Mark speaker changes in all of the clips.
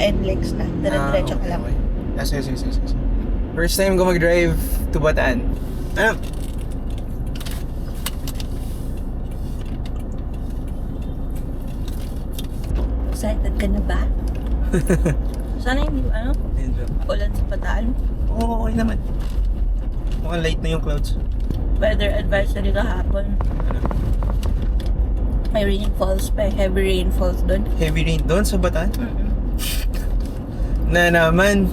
Speaker 1: naka-NLEX na. Dire-diretso ka lang.
Speaker 2: Okay. Yes. First time ko mag-drive to Bataan. Ano?
Speaker 1: Excited ka na ba? Sana hindi, ulan sa Bataan.
Speaker 2: Oo, okay naman. Mukhang light na yung clouds.
Speaker 1: Weather advisory kahapon. May rainfalls pa, heavy rainfalls doon.
Speaker 2: Heavy rain doon sa Bataan? Na naman.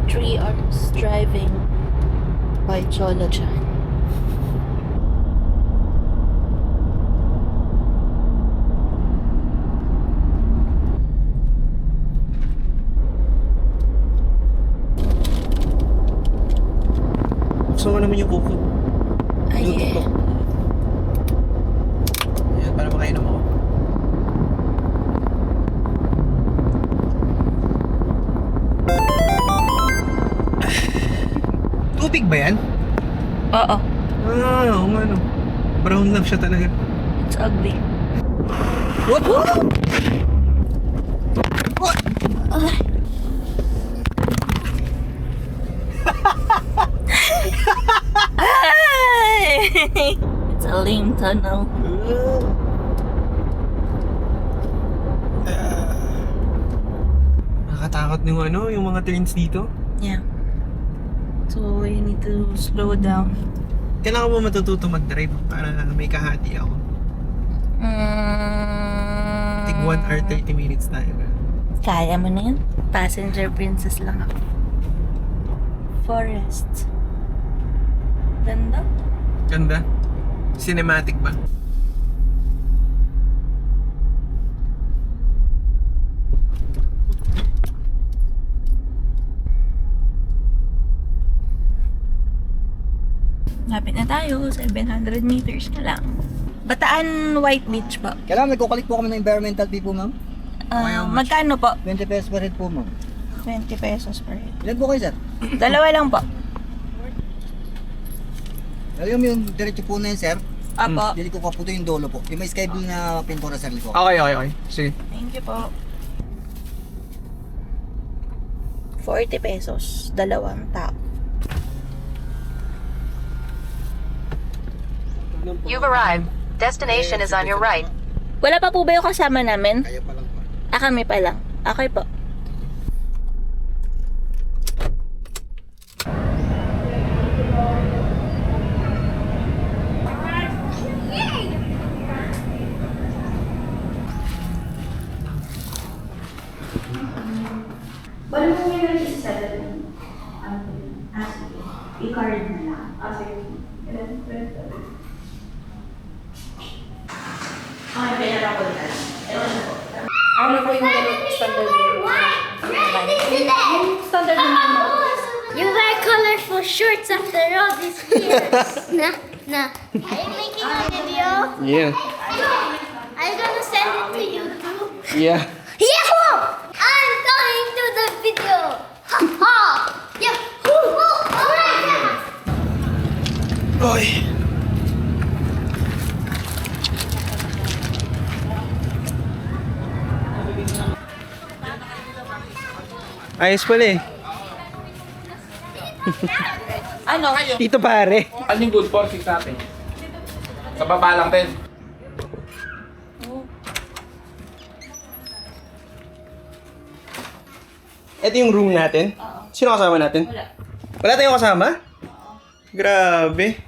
Speaker 1: Three hours driving by Cholo Chan.
Speaker 2: Gusto mo naman yung kuko.
Speaker 1: Ay, eh.
Speaker 2: Ayan, para makainom ako. Tubig ba yan?
Speaker 1: Oo.
Speaker 2: Oo nga no. Brown lang siya talaga.
Speaker 1: It's ugly.
Speaker 2: What?
Speaker 1: It's a lame tunnel.
Speaker 2: Nakakatakot yung mga turns dito.
Speaker 1: Yeah. So you need to slow down.
Speaker 2: Kailangan mo matututo mag-drive para may kahati ako. Tig 1 hour 30 minutes tayo.
Speaker 1: Kaya mo na yun? Passenger princess lang ako. Forest. Ganda.
Speaker 2: Ganda. Cinematic ba?
Speaker 1: Lapit na tayo. 700 meters na lang. Bataan White Beach po.
Speaker 3: Kailangan nagkukulit po kami ng environmental fee po, ma'am.
Speaker 1: Magkano po?
Speaker 3: 20 pesos per head po, ma'am.
Speaker 1: 20 pesos per head.
Speaker 3: Ilan po kayo, sir?
Speaker 1: Dalawa lang po.
Speaker 3: Alam mo yung diretso po na yun, sir?
Speaker 1: Apo.
Speaker 3: Dili ko kaputo yung dolo po. Yung may sky blue na pintura, sir, po.
Speaker 2: Okay. Sige.
Speaker 1: Thank you po. 40 pesos. Dalawang tao.
Speaker 4: You've arrived. Destination is on your right.
Speaker 1: Wala pa po ba yung kasama namin?
Speaker 3: Kaya pa lang po.
Speaker 1: Kami pa lang. Okay po. Wala mo nga lang sa 7. Sige. I-card na lang. Sige. Okay, pinara ko na lang. Ano po yung ganun standard standard
Speaker 5: You wear colorful shirts after all these years. Nah. Are you making a video?
Speaker 2: Yeah.
Speaker 5: Are you gonna send it to YouTube?
Speaker 2: Yeah.
Speaker 5: Yahoo! I'm going to the video. Ha ha! Yahoo! Alright!
Speaker 2: Oy. Ayos pala eh.
Speaker 1: Ano?
Speaker 2: Dito pare.
Speaker 6: Ano yung good for 6 natin? Sa baba lang din.
Speaker 2: Ito yung room natin. Sino kasama natin?
Speaker 1: Wala.
Speaker 2: Wala tayong kasama? Grabe.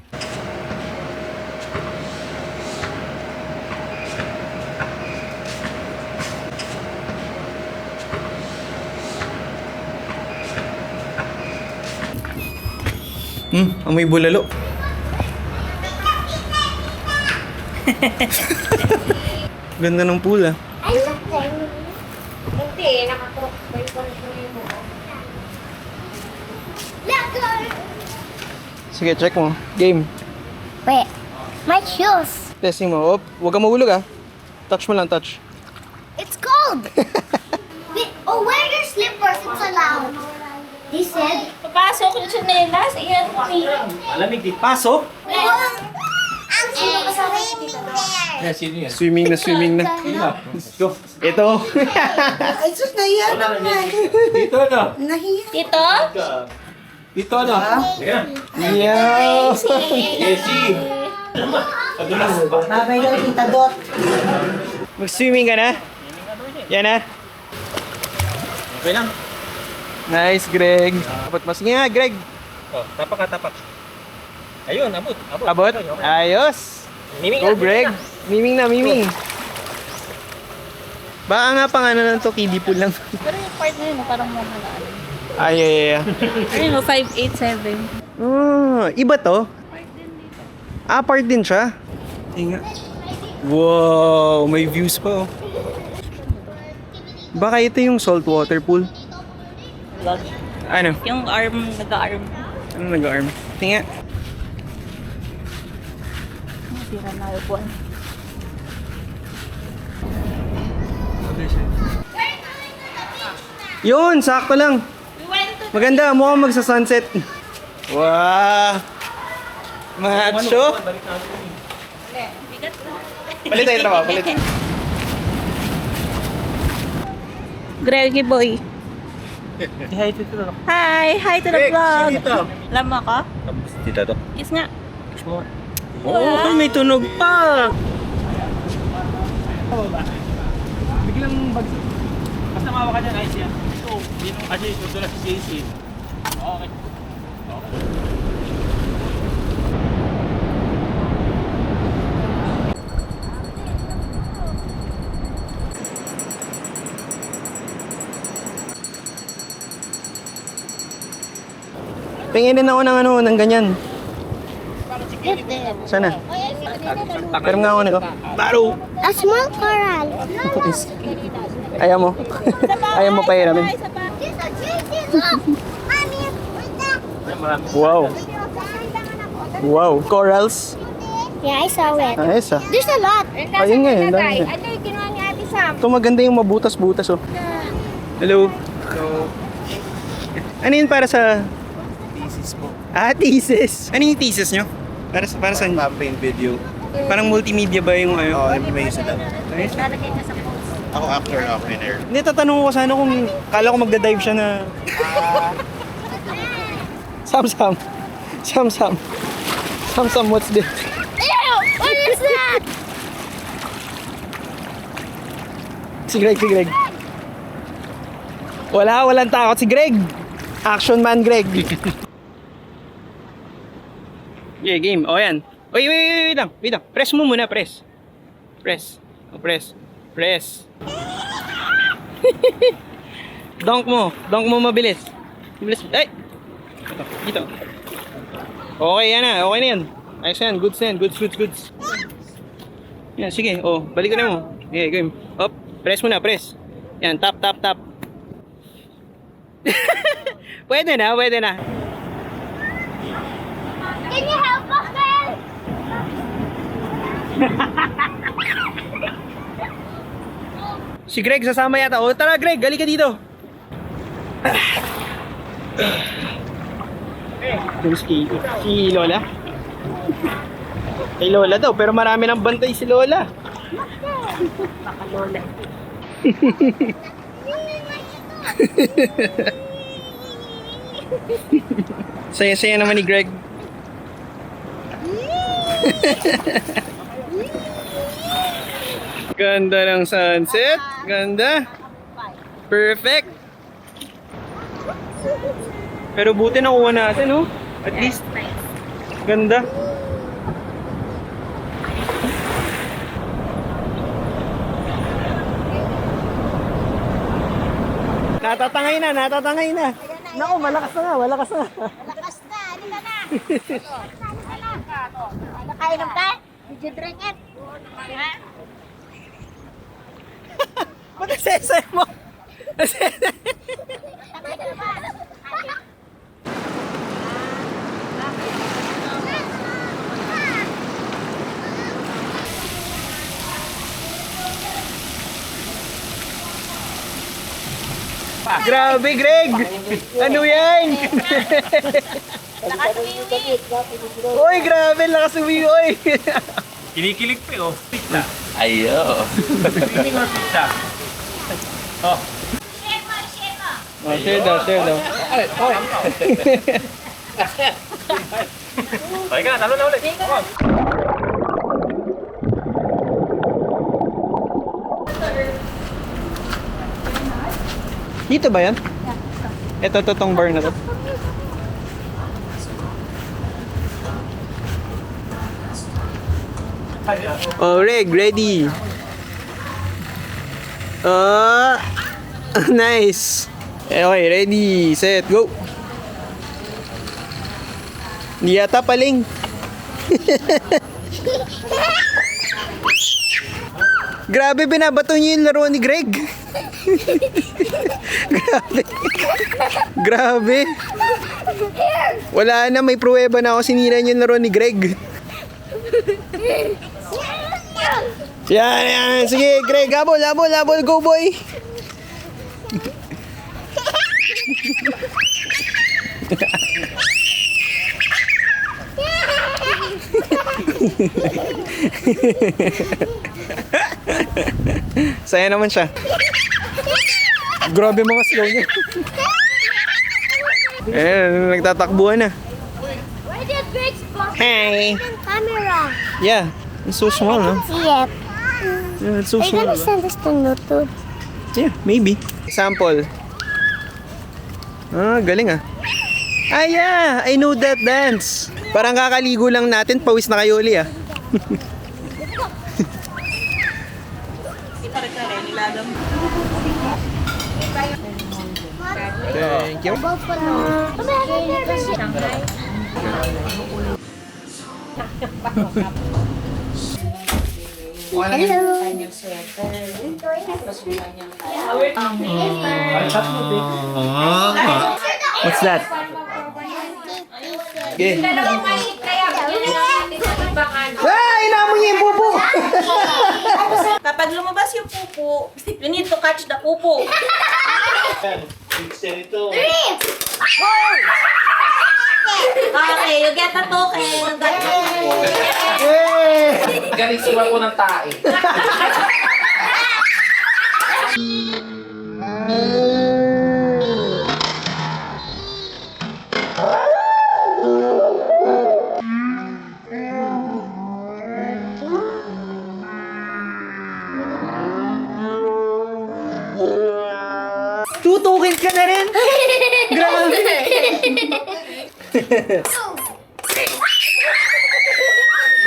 Speaker 2: Amoy bulalo. Ganda ng pool ah.
Speaker 5: I love them. Hindi, nakakrok ko yung mo. Let's go!
Speaker 2: Sige, check mo. Game.
Speaker 5: Wait, my shoes.
Speaker 2: Testing mo. Oh, huwag kang mahulog ah. Touch mo lang, touch.
Speaker 5: It's cold. Wait, wear your slippers. It's allowed. They said,
Speaker 1: Papasok yung chinelas. Iyan mo.
Speaker 6: Malamig dito. Pasok.
Speaker 5: I'm swimming there.
Speaker 6: Sino yan?
Speaker 2: Swimming na.
Speaker 6: Let's go.
Speaker 2: Ito.
Speaker 7: Ay, sus, nahiya naman.
Speaker 6: Dito na.
Speaker 7: Nahiya.
Speaker 1: Dito?
Speaker 6: Dito na. Ayan.
Speaker 2: Yeah.
Speaker 6: Yesi.
Speaker 7: Babay daw, Tita Dot.
Speaker 2: Mag-swimming ka na? Yan na.
Speaker 6: Okay lang.
Speaker 2: Nice, Greg. Abot mas nga, Greg.
Speaker 6: Oh, tapak ka, tapak. Ayun, abot.
Speaker 2: Abot. Ayos.
Speaker 6: Miming
Speaker 2: Go, Greg. Miming na, miming. Baka nga pang ano lang to, kiddie pool lang.
Speaker 1: Pero yung part na yun, parang mamalaan.
Speaker 2: Ay.
Speaker 1: Ayun, 587.
Speaker 2: Iba to? Part din siya? Tinga. Wow, may views pa oh. Baka ito yung saltwater pool. Ano?
Speaker 1: Yung arm, nag-arm.
Speaker 2: Ano nag-arm? Tinga.
Speaker 1: Sira na yung buwan.
Speaker 2: Yun, sakto lang. Maganda, mukhang magsa-sunset. Wow! Macho! Palit tayo trabaho, palit.
Speaker 1: Greggy boy.
Speaker 6: Hi, Tito.
Speaker 1: Hi to the vlog. Alam mo ako?
Speaker 6: Tapos Tita to.
Speaker 1: Kiss nga.
Speaker 2: Oh, may tunog pa!
Speaker 6: Biglang bagsak. Basta mawa ka dyan, ayos yan. Ito, dito kasi ito na si JC. Okay.
Speaker 2: Tingin din ako ng ano, ng ganyan. Sana. Pero nga ako nito. Baro!
Speaker 5: A small coral.
Speaker 2: Ayaw mo. Ayaw mo pahiramin. Wow. Wow. Corals.
Speaker 5: Yeah, I saw it.
Speaker 2: Ayos ah.
Speaker 5: There's a lot.
Speaker 2: Ayun nga yun. Dami nga.
Speaker 5: Ano yung ginawa ni Ate Sam?
Speaker 2: Ito maganda yung mabutas-butas oh. Hello. Ano yun para sa...
Speaker 8: Thesis po.
Speaker 2: Thesis. Ano yung thesis nyo? Para sa...
Speaker 8: Papain video.
Speaker 2: Parang multimedia ba yung ano?
Speaker 8: Oo, may isa lang.
Speaker 5: Lalagay ka sa post.
Speaker 8: Ako actor ako in air.
Speaker 2: Hindi, tatanong ko sana kung kala ko magda-dive siya na... Sam-sam. Sam-sam. Sam-sam, what's this?
Speaker 5: Ew! What is that?
Speaker 2: Si Greg. Walang takot si Greg. Action man, Greg. Yeah, game. O, yan. Wait lang. Press mo muna, press. Press. Dunk mo mabilis. Ay! Dito. Okay, yan na. Okay na yan. Ayos yan. Goods na yan. Goods. Yan, sige. Balikan na mo. Okay, game. Up. Press mo na, press. Yan, tap. Pwede na.
Speaker 5: Can you help us, man?
Speaker 2: Si Greg sasama yata. Tara Greg, gali ka dito. Si Lola. Kay Lola daw, pero marami nang bantay si Lola.
Speaker 1: Baka lola.
Speaker 2: Saya-saya naman ni Greg. Ganda ng sunset. Ganda. Perfect. Pero buti nakuha natin, oh. At least. Ganda. Natatangay na. Naku, malakas na.
Speaker 5: Malakas na. Halika na. Nakainom ka? Did you drink it? Ha?
Speaker 2: Ba't nasesay mo? Grabe, Greg! Ano yan? Uy, grabe, lakas uwi, uy!
Speaker 6: Kinikilig pa oh. Pizza.
Speaker 8: Ayo.
Speaker 6: Kinikilig or pizza? Oh.
Speaker 2: Oh, share daw, share daw.
Speaker 6: Okay ka, talo na ulit. Come on.
Speaker 2: Dito ba yan? Ito, totong bar na to. Oh, Reg, ready. Nice. Okay, ready, set, go. Hindi yata paling. Grabe, binabato niyo yung laro ni Greg. Grabe. Grabe. Wala na, may pruweba na ako sinira niyo yung laro ni Greg. Yan, yan. Sige, Greg, habol, habol, habol. Go, boy. Saya naman siya. Grabe mga slow niya. Nagtatakbuhan na.
Speaker 5: Where did Greg's box
Speaker 2: Hey.
Speaker 5: camera?
Speaker 2: Yeah, it's so small, no?
Speaker 5: See it.
Speaker 2: Yeah, it's so
Speaker 5: Are you
Speaker 2: small.
Speaker 5: gonna send this to YouTube?
Speaker 2: Yeah, maybe. Example. Ah, galing ah. Ah, yeah, I know that dance. Parang kakaligo lang natin, pawis na kayo uli ah. Thank you. What's that? Okay. Ah, inamoy niya yung pupo!
Speaker 1: Kapag lumabas yung pupo, you need to catch the pupo. Okay, you get a token.
Speaker 6: Galing siwa ko ng tae.
Speaker 2: Tutukin ka na rin! Grabe!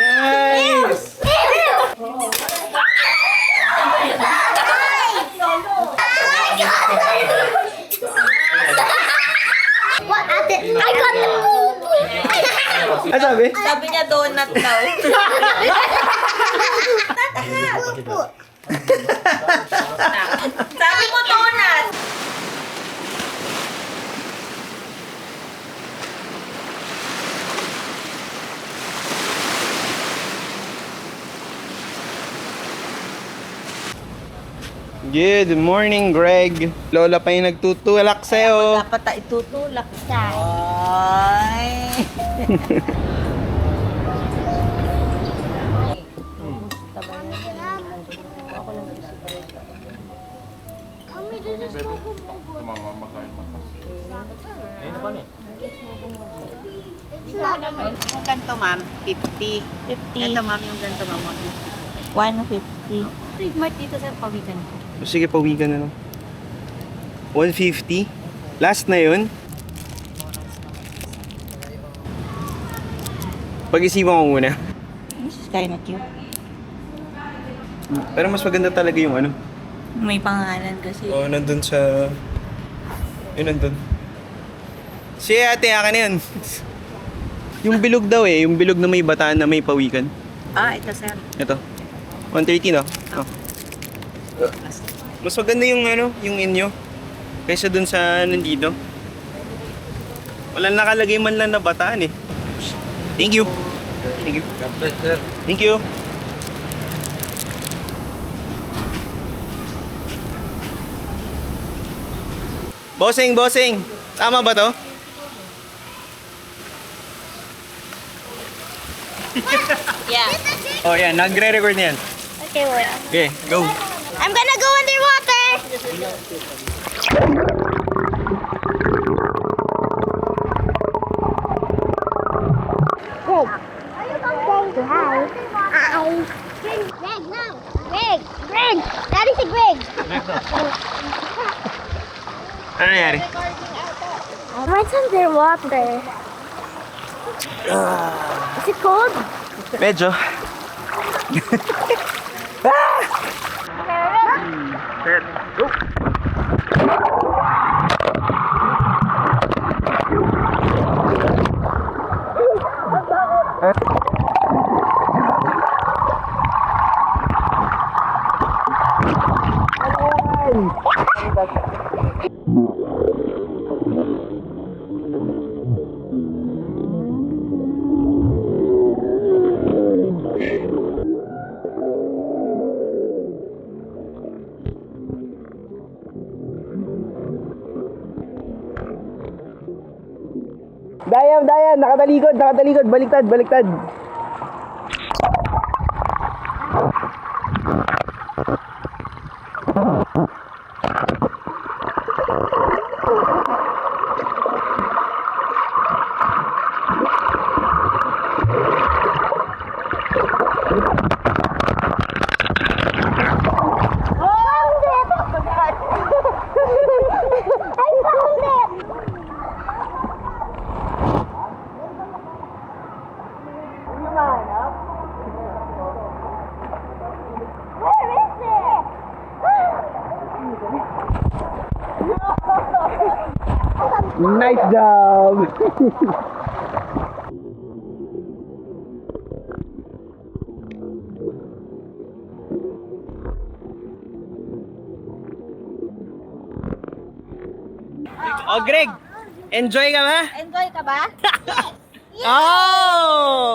Speaker 2: Nice!
Speaker 5: What? I got the poop.
Speaker 2: Ah, sabi?
Speaker 1: Sabi niya donut daw. Sabi mo donut.
Speaker 2: Good morning, Greg. Lola pa yung nagtutulak sa'yo.
Speaker 1: Dapat ta itutulak. Ay.
Speaker 7: Yung ganito, ma'am, 50.
Speaker 1: 50.
Speaker 7: Ito, ma'am, yung ganito, ma'am,
Speaker 1: 150.
Speaker 7: Mart dito sa pawikan ko.
Speaker 2: Sige, pawigan na lang. 150. Last na yun. Pag-isipan ko muna.
Speaker 1: This is kind of cute.
Speaker 2: Pero mas maganda talaga yung ano.
Speaker 1: May pangalan kasi.
Speaker 2: Oo, nandun sa... Yun, nandun. Si ate, akin na yun. Yung bilog daw eh. Yung bilog na may bataan na may pawikan.
Speaker 1: Ah, ito sir.
Speaker 2: Ito. 130 no? Oh. Mas maganda yung ano, yung inyo. Kaysa dun sa nandito. Walang nakalagay man lang na bataan eh. Thank you. Thank you. Thank you. Bossing, bossing. Tama ba to?
Speaker 7: Yeah.
Speaker 2: Oh, yan. Nagre-record na yan.
Speaker 5: Okay, wait.
Speaker 2: Okay, go.
Speaker 5: I'm gonna go underwater. Greg. Hi. Hi. Greg, no. Greg. Greg. Daddy si Greg.
Speaker 2: Ano nangyari?
Speaker 5: What's underwater? Is it cold?
Speaker 2: Medyo. Set, go. Dayan, dayan, nakatalikod, nakatalikod, baliktad, baliktad. Nice job! Oh, Greg! Enjoy ka ba?
Speaker 7: Enjoy ka ba?
Speaker 2: Oh!